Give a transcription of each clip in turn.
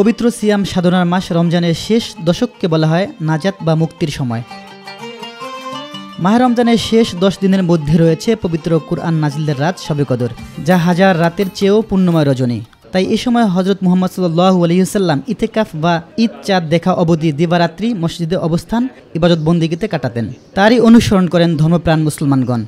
পবিত্র সিয়াম সাধনার মাস রমজানের শেষ দশককে বলা হয় নাজাত বা মুক্তির সময়। মাহে রমজানের শেষ 10 দিনের মধ্যে রয়েছে পবিত্র কুরআন নাজিলের রাত শবে কদর, যা হাজার রাতের চেয়েও পুণ্যময় রজনী। তাই এ সময় হযরত মুহাম্মদ সাল্লাল্লাহু আলাইহি ওয়াসাল্লাম ইতিকাফ বা ঈদ চাঁদ দেখা অবধি দিবারাত্রি মসজিদে অবস্থান ইবাদত বন্দেগীতে কাটাতেন। তারই অনুসরণ করেন ধর্মপ্রাণ মুসলমানগণ।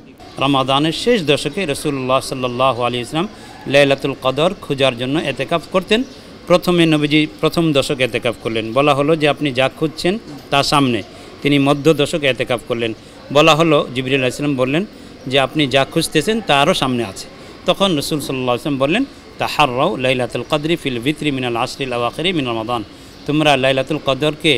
রমাদানের শেষ দশকে রাসূলুল্লাহ সাল্লাল্লাহু আলাইহি ওয়াসাল্লাম লাইলাতুল কদর খোঁজার জন্য ইতিকাফ করতেন। প্রথমে নবীজি প্রথম দশক ইতিকাফ করলেন। বলা হলো যে আপনি যা খুঁজছেন তা সামনে। তিনি মধ্য দশক ইতিকাফ করলেন। বলা হলো জিবরিল আলাইহিস সালাম বললেন যে আপনি যা খুঁজতেছেন তা আরও সামনে আছে। তখন রাসূল সাল্লাল্লাহু আলাইহি ওয়াসাল্লাম বললেন তাহাররাউ লাইলাতুল কদরি ফিল ভিতরি মিনাল আশরিল আওয়াখিরি মিন রমাদান, তোমরা লাইলাতুল কদরকে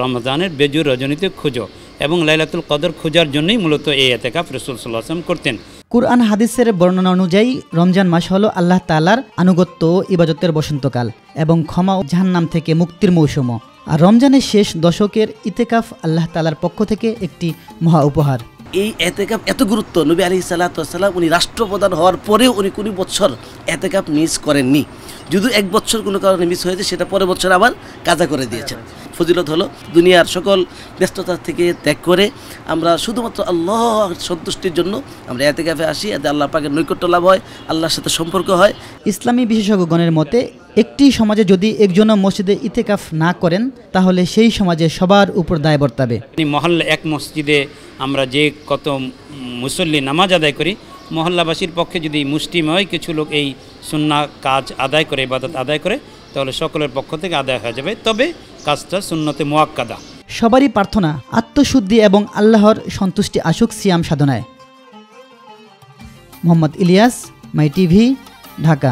রমজানের বেজুর রজনীতে খুঁজো। এবং লাইলাতুল কদর খোঁজার জন্যই মূলত এই ইতিকাফ রাসূল সাল্লাল্লাহু আলাইহি ওয়াসাল্লাম করতেন। কুরআন হাদিসের বর্ণনা অনুযায়ী রমজান মাস হলো আল্লাহ তাআলার আনুগত্য ও ইবাদতের বসন্তকাল এবং ক্ষমা ও জাহান্নাম থেকে মুক্তির মৌসুম। আর রমজানের শেষ দশকের ইতিকাফ আল্লাহ তাআলার পক্ষ থেকে একটি মহা উপহার। এই এতেকাফ এত গুরুত্ব, নবী আলাইহিস সালাতু ওয়াস সালাম উনি রাষ্ট্রপ্রধান হওয়ার পরেও উনি কোনো বছর এতেকাফ মিস করেননি। যদি এক বছর কোনো কারণে মিস হয়েছে সেটা পরের বছর আবার কাজা করে দিয়েছেন। ফজিলত হলো দুনিয়ার সকল ব্যস্ততা থেকে ত্যাগ করে আমরা শুধুমাত্র আল্লাহর সন্তুষ্টির জন্য আমরা এতেকাফে আসি, এতে আল্লাহ পাকের নৈকট্য লাভ হয়, আল্লাহর সাথে সম্পর্ক হয়। ইসলামী বিশেষজ্ঞগণের মতে একটি সমাজে যদি একজনও মসজিদে ইতিকাফ না করেন তাহলে সেই সমাজে সবার উপর দায় বর্তাবে। মহল্লা এক মসজিদে আমরা যে কত মুসল্লি নামাজ আদায় করি, মহল্লাবাসীর পক্ষে যদি মুষ্টিময় কিছু লোক এই সুন্নাহ কাজ আদায় করে, ইবাদত আদায় করে, তাহলে সকলের পক্ষ থেকে আদায় হয়ে যাবে। তবে কাজটা সুন্নতে মুআক্কাদা। সবারই প্রার্থনা আত্মশুদ্ধি এবং আল্লাহর সন্তুষ্টি আসুক সিয়াম সাধনায়। মোহাম্মদ ইলিয়াস, মাই টিভি, ঢাকা।